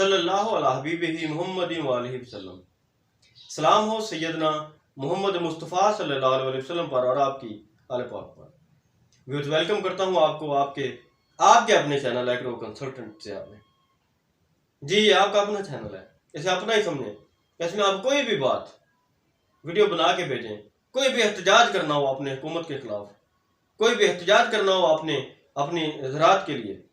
सल्लल्लाहु अलैहि हबीबिही मुहम्मदिन व आलिहि वसल्लम। सलाम हो सैयदना मोहम्मद मुस्तफ़ा सल्लल्लाहु अलैहि वसल्लम पर और आपकी आले पाक पर। व्यूअर्स, वेलकम करता हूँ आपको आपके आपके अपने चैनल एग्रो कंसल्टेंट से। आपने जी आपका अपना चैनल है, इसे अपना ही समझें। इसमें आप कोई भी बात वीडियो बना के भेजें, कोई भी एहतजाज करना हो अपने हुकूमत के खिलाफ, कोई भी एहतजाज करना हो आपने अपनी ज़रात के लिए,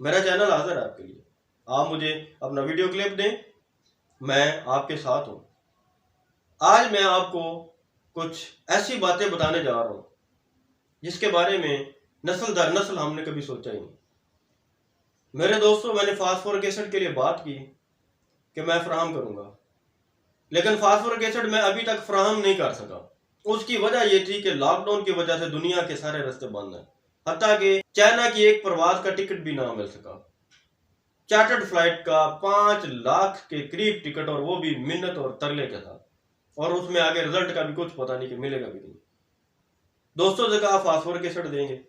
मेरा चैनल हाजिर है आपके लिए। आप मुझे अपना वीडियो क्लिप दें, मैं आपके साथ हूँ। आज मैं आपको कुछ ऐसी बातें बताने जा रहा हूँ जिसके बारे में नस्ल दर नस्ल हमने कभी सोचा ही नहीं। मेरे दोस्तों, मैंने फास्फोरिक एसिड के लिए बात की कि मैं फराहम करूँगा, लेकिन फास्फोरिक एसिड मैं अभी तक फराहम नहीं कर सका। उसकी वजह यह थी कि लॉकडाउन की वजह से दुनिया के सारे रास्ते बंद हैं, हत्ता कि चाइना की एक प्रवास का टिकट भी ना मिल सका। चार्टर्ड फ्लाइट का 5 लाख के करीब टिकट, और वो भी मिन्नत और तरले के साथ, और उसमें आगे रिजल्ट का भी कुछ पता नहीं कि मिलेगा भी नहीं। दोस्तों से कहा फास्फोरिक एसिड देंगे,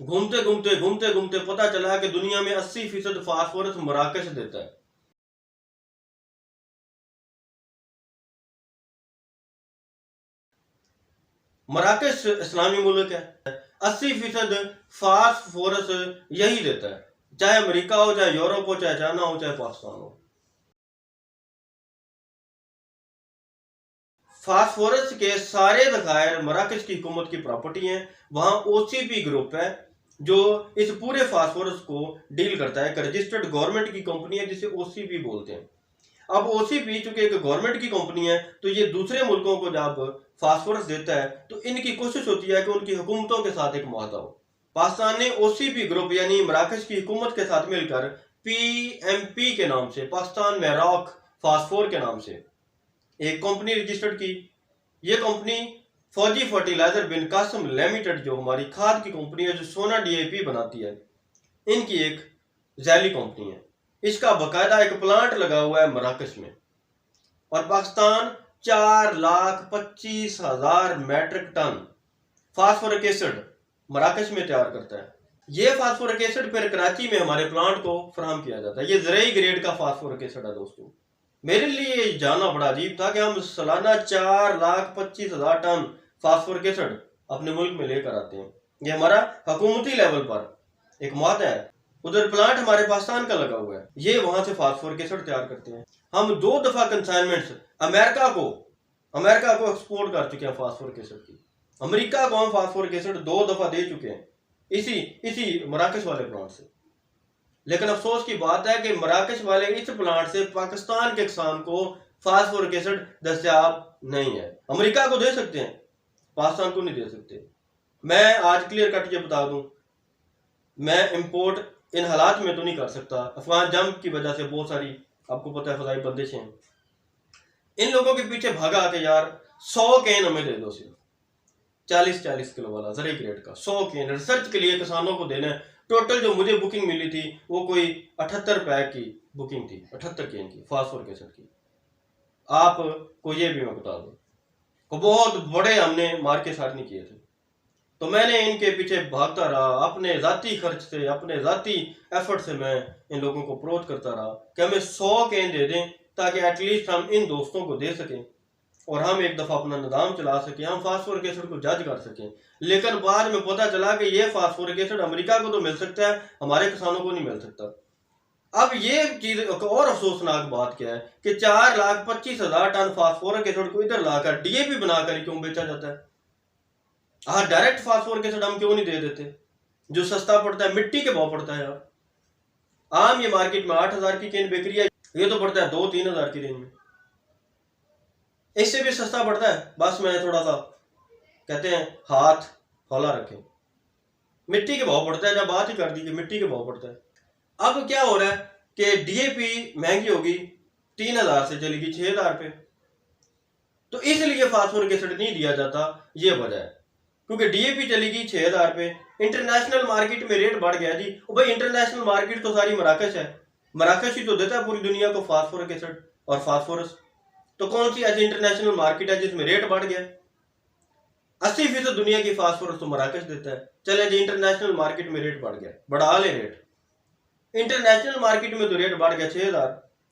घूमते घूमते घूमते घूमते पता चला कि दुनिया में 80% फास्फोरस मराकश देता है। मराकश इस्लामी मुल्क है, 80% फास्फोरस यही देता है, चाहे अमेरिका हो, चाहे यूरोप हो, चाहे चाइना हो, चाहे पाकिस्तान हो। फास्फोरस के सारे ज़खायर मराकश की हुकूमत की प्रॉपर्टी हैं। वहां ओसीपी ग्रुप है जो इस पूरे फास्फोरस को डील करता है। एक रजिस्टर्ड गवर्नमेंट की कंपनी है जिसे ओसीपी बोलते हैं। अब ओसीपी चूंकि एक गवर्नमेंट की कंपनी है, तो ये दूसरे मुल्कों को जब फास्फोरस देता है तो इनकी कोशिश होती है कि उनकी हुकूमतों के साथ एक मुआहदा हो। पाकिस्तान ने ओसीपी ग्रुप यानी मराकश की हुकूमत के साथ मिलकर पीएमपी के नाम से, पाकिस्तान मैरॉक फास्फोर के नाम से एक कंपनी रजिस्टर्ड की। ये कंपनी फौजी फर्टिलाइजर बिन कासम लिमिटेड, जो हमारी खाद की कंपनी है, जो सोना डीएपी बनाती है, इनकी एक जैली कंपनी है। इसका बकायदा एक प्लांट लगा हुआ है मराकश में, और Pakistan 4,25,000 metric ton phosphoric acid मराकश में तैयार करता है। ये फास्फोरिक एसिड फिर कराची में हमारे प्लांट को फराहम किया जाता है। ये ज़रूरी ग्रेड का फास्फोरिक एसिड है। दोस्तों, मेरे लिए जानना बड़ा अजीब था कि हम सालाना 4,25,000 टन फास्फोरिक एसिड अपने मुल्क में लेकर आते हैं। ये हमारा हुकूमती लेवल पर एक मुआहदा है। उधर प्लांट हमारे पाकिस्तान का लगा हुआ है, ये वहां से फास्फोरिक एसिड तैयार करते हैं। हम 2 दफा कंसाइनमेंट्स अमेरिका को एक्सपोर्ट कर चुके हैं फास्फोरिक एसिड की। अमेरिका को हम फास्फोरिक एसिड 2 दफा दे चुके हैं इसी मराकश वाले प्लांट से। लेकिन अफसोस की बात है कि मराकश वाले इस प्लांट से पाकिस्तान के किसान को फास्फोरिक एसिड दस्तयाब नहीं है। अमेरिका को दे सकते हैं, पाकिस्तान को नहीं दे सकते। मैं आज क्लियर कट ये बता दूं, मैं इंपोर्ट इन हालात में तो नहीं कर सकता। अफगान जंग की वजह से बहुत सारी, आपको पता है, फजाई बंदिशें हैं। इन लोगों के पीछे भागा के यार 100 कैन हमें दे दो, सिर्फ 40-40 किलो वाला जरी ग्रेड का 100 कैन रिसर्च के लिए किसानों को देना है। टोटल जो मुझे बुकिंग मिली थी वो कोई 78 पैक की बुकिंग थी, 78 कैन की फास्फोरिक एसिड की। आपको ये भी मैं बता दूं, को बहुत बड़े हमने मार्केट साथ नहीं किए थे। तो मैंने इनके पीछे भागता रहा, अपने जाती खर्च से, अपने जाती एफर्ट से मैं इन लोगों को अप्रोच करता रहा कि हमें 100 कैन दे दें, ताकि एटलीस्ट हम इन दोस्तों को दे सकें और हम एक दफा अपना निजाम चला सकें, हम फास्फोरिक एसिड को जज कर सकें। लेकिन बाद में पता चला कि ये फास्फोरिक एसिड अमेरिका को तो मिल सकता है, हमारे किसानों को नहीं मिल सकता। अब ये चीज और अफसोसनाक बात क्या है कि 4,25,000 टन फास्फोरिक एसिड को इधर लाकर डीएपी बनाकर क्यों बेचा जाता है? हाँ, डायरेक्ट फास्फोरिक एसिड हम क्यों नहीं दे देते, जो सस्ता पड़ता है, मिट्टी के भाव पड़ता है यार। आम ये मार्केट में 8,000 की कैन बिक रही है, ये तो पड़ता है 2-3,000 की रेंज में, इससे भी सस्ता पड़ता है। बस मैं थोड़ा सा, कहते हैं, हाथ हौला रखें। मिट्टी के भाव पड़ता है, जब बात ही कर दी कि मिट्टी के भाव पड़ता है। अब क्या हो रहा है कि डीएपी महंगी होगी, 3,000 से चलेगी 6,000 पे, तो इसलिए फास्फोरिक एसिड नहीं दिया जाता। ये वजह है, क्योंकि डीएपी चलेगी 6,000 पे। इंटरनेशनल मार्केट में रेट बढ़ गया जी। भाई, इंटरनेशनल मार्केट तो सारी मराकश है, मराकश ही तो देता है पूरी दुनिया को फास्फोरिक एसिड और फास्फोरस। तो कौन सी ऐसी इंटरनेशनल मार्केट है जिसमें रेट बढ़ गया? 80% दुनिया की फास्फोरस तो मराकश देता है। चले जी, इंटरनेशनल मार्केट में रेट बढ़ गया, बढ़ा ले रेट। इंटरनेशनल मार्केट में तो रेट बढ़ गया 6,000,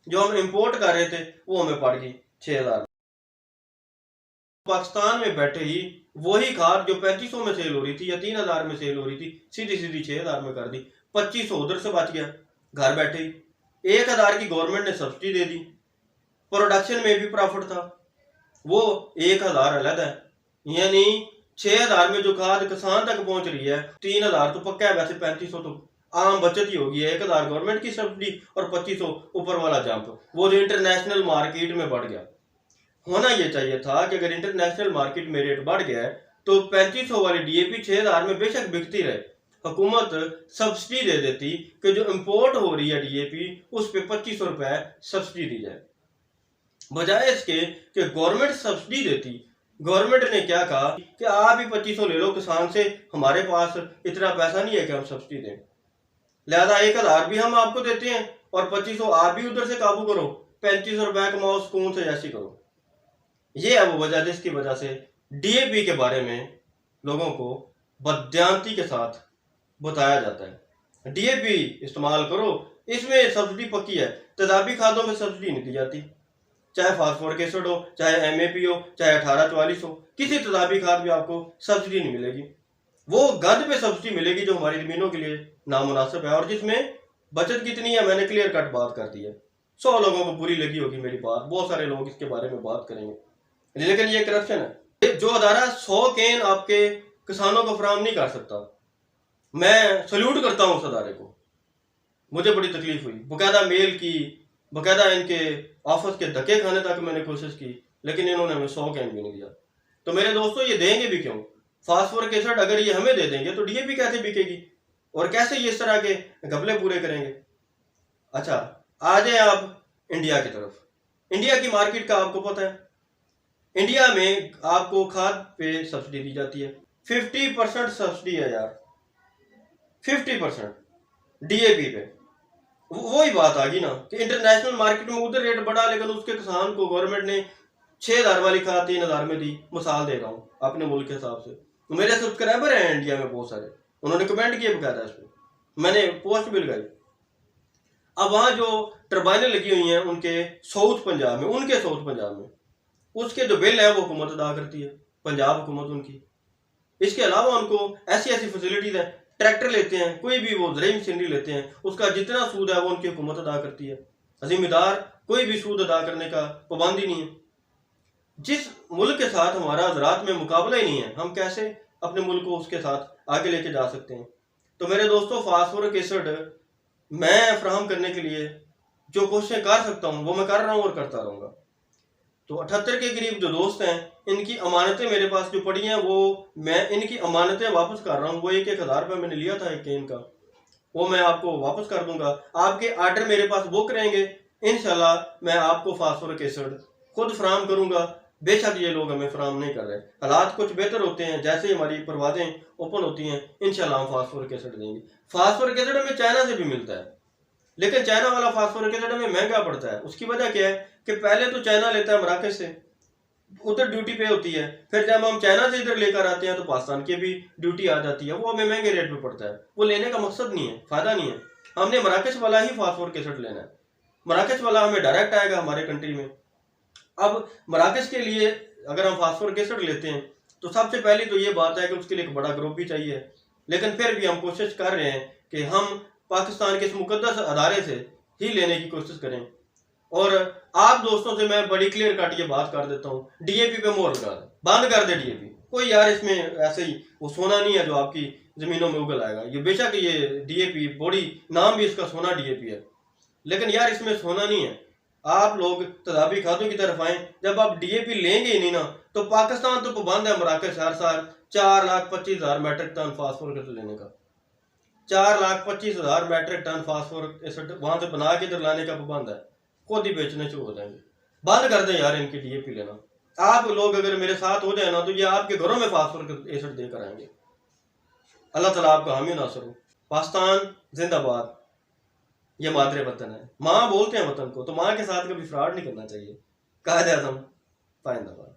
जो हम इंपोर्ट कर रहे थे वो हमें पड़ गई 6,000। पाकिस्तान में बैठे ही वही खाद जो 3500 में सेल हो रही थी या 3,000 में सेल हो रही थी, सीधी सीधी 6,000 में कर दी। 2500 उधर से बच गया घर बैठे ही। 1,000 की गवर्नमेंट ने सब्सिडी दे दी, प्रोडक्शन में भी प्रॉफिट था, वो 1,000 अलग है। यानी 6,000 में जो खाद किसान तक पहुंच रही है, 3,000 तो पक्का है, वैसे 3500 तो आम बचत ही होगी। 1,000 गवर्नमेंट की सब्सिडी और 2500 ऊपर वाला जंप, वो जो इंटरनेशनल मार्केट में बढ़ गया। होना ये चाहिए था कि अगर इंटरनेशनल मार्केट में रेट बढ़ गया है तो 3500 वाली डीएपी 6,000 में बेशक बिकती रहे, हुकूमत सब्सिडी दे देती कि जो इंपोर्ट हो रही है डीएपी उस पर 2500 रुपए सब्सिडी दी जाए, बजाय इसके कि गवर्नमेंट सब्सिडी देती। गवर्नमेंट ने क्या कहा कि आप ही 2500 ले लो किसान से, हमारे पास इतना पैसा नहीं है कि हम सब्सिडी दें, लिहाजा 1,000 भी हम आपको देते हैं और 2500 आप भी उधर से काबू करो, 3500 रुपए कमाओ, सुकून से ऐसी करो। ये है वो वजह जिसकी वजह से डीएपी के बारे में लोगों को बदयांती के साथ बताया जाता है। डीएपी इस्तेमाल करो, इसमें सब्सिडी पक्की है। तेजाबी खादों में सब्सिडी नहीं दी जाती, चाहे फास्फोरिक एसिड हो, चाहे एमएपी हो, चाहे 1844 हो, किसी तेजाबी खाद में आपको सब्सिडी नहीं मिलेगी। वो गंद पे सब्सिडी मिलेगी जो हमारी जमीनों के लिए नामुनासिब है और जिसमें बचत कितनी है मैंने क्लियर कट बात कर दी है। 100 लोगों को बुरी लगी होगी मेरी बात, बहुत सारे लोग इसके बारे में बात करेंगे, लेकिन ये करप्शन है। जो अदारा 100 कैन आपके किसानों को फराहम नहीं कर सकता, मैं सल्यूट करता हूं उस अदारे को। मुझे बड़ी तकलीफ हुई, बाकायदा मेल की, बाकायदा इनके ऑफिस के धक्के खाने तक मैंने कोशिश की, लेकिन इन्होंने हमें 100 कैन भी नहीं दिया। तो मेरे दोस्तों ये देंगे भी क्यों? फास्फोरिक एसिड अगर ये हमें दे देंगे तो डीएपी कैसे बिकेगी और कैसे ये इस तरह के घपले पूरे करेंगे? अच्छा, आ जाए आप इंडिया की तरफ। इंडिया की मार्केट का आपको पता है, इंडिया में आपको खाद पे सब्सिडी दी जाती है, 50% सब्सिडी है यार, 50% डीएपी पे। वही बात आ गई ना कि इंटरनेशनल मार्केट में उधर रेट बढ़ा, लेकिन उसके किसान को गवर्नमेंट ने 6,000 वाली खाद 3,000 में दी। मिसाल दे रहा हूँ अपने मुल्क के हिसाब से। तो मेरे सब्सक्राइबर हैं इंडिया में बहुत सारे, उन्होंने कमेंट किए बकायदा इस पर, मैंने पोस्ट भी लगाई। अब वहाँ जो टर्बाइनें लगी हुई हैं उनके साउथ पंजाब में, उनके साउथ पंजाब में, उसके जो बिल है वो हुकूमत अदा करती है, पंजाब हुकूमत उनकी। इसके अलावा उनको ऐसी ऐसी फैसिलिटीज है, ट्रैक्टर लेते हैं, कोई भी वो ज़रूरी मशीनरी लेते हैं, उसका जितना सूद है वो उनकी हुकूमत अदा करती है। जिम्मेदार कोई भी सूद अदा करने का पाबंदी नहीं है। जिस मुल्क के साथ हमारा ज़राअत में मुकाबला ही नहीं है, हम कैसे अपने मुल्क को उसके साथ आगे लेके जा सकते हैं? तो मेरे दोस्तों, फास्फोरिक एसिड मैं फराहम करने के लिए जो कोशिशें कर सकता हूँ वो मैं कर रहा हूँ और करता रहूँगा। तो 78 के करीब जो दोस्त हैं, इनकी अमानतें मेरे पास जो पड़ी हैं वो मैं इनकी अमानतें वापस कर रहा हूँ। वो 1,000 रुपये मैंने लिया था एक केन का, वो मैं आपको वापस कर दूंगा। आपके आर्डर मेरे पास बुक रहेंगे, इंशाल्लाह मैं आपको फास्फोरिक एसिड खुद फराहम करूंगा। बेशक ये लोग हमें फराहम नहीं कर रहे, हालात कुछ बेहतर होते हैं, जैसे ही हमारी परवादें ओपन होती हैं इंशाल्लाह हम फास्फोरिक एसिड देंगे। फास्फोरिक एसिड हमें चाइना से भी मिलता है, लेकिन चाइना वाला फास्फोरिक एसिड हमें महंगा पड़ता है। उसकी वजह क्या है कि पहले तो चाइना लेता है मराकश से, उधर ड्यूटी पे होती है, फिर जब हम चाइना से इधर लेकर आते हैं तो पाकिस्तान की भी ड्यूटी आ जाती है, वो हमें महंगे रेट पे पड़ता है। वो लेने का मकसद नहीं है, फायदा नहीं है, हमने मराकश वाला ही फास्फोरिक एसिड लेना है। मराकश वाला हमें डायरेक्ट आएगा हमारे कंट्री में। अब मराकश के लिए अगर हम फास्फोरिक एसिड लेते हैं तो सबसे पहली तो ये बात है कि उसके लिए एक बड़ा ग्रुप भी चाहिए, लेकिन फिर भी हम कोशिश कर रहे हैं कि हम पाकिस्तान के इस मुकद्दस अदारे से ही लेने की कोशिश करें। और आप दोस्तों से मैं बड़ी क्लियर कट ये बात कर देता हूँ, डीएपी पे मोहर लगा दे, बंद कर दे डीएपी। कोई यार इसमें ऐसे ही वो सोना नहीं है जो आपकी जमीनों में उगल आएगा। ये बेशक ये डीएपी बॉडी नाम भी इसका सोना डीएपी है, लेकिन यार इसमें सोना नहीं है। आप लोग तदाबी खातों की तरफ आए, जब आप डीएपी लेंगे ही नहीं ना तो पाकिस्तान तो पाबंद है मराकश हर साल 4,25,000 मैट्रिक टन फास्फोरिक एसिड लेने का। 4,25,000 मैट्रिक टन फास्फोरिक एसिड वहां से बना के इधर लाने का पाबंद है, खुद ही बेचने शुरू हो जाएंगे। बंद कर दें यार इनकी डीएपी लेना। आप लोग अगर मेरे साथ हो जाए ना तो ये आपके घरों में फास्फोरिक एसिड देकर आएंगे। अल्लाह ताला आपका हामी नासर हो। पाकिस्तान जिंदाबाद, ये मादरे वतन है। माँ बोलते हैं वतन को, तो माँ के साथ कभी फ्रॉड नहीं करना चाहिए। कायदे आज़म पाइंदाबाद।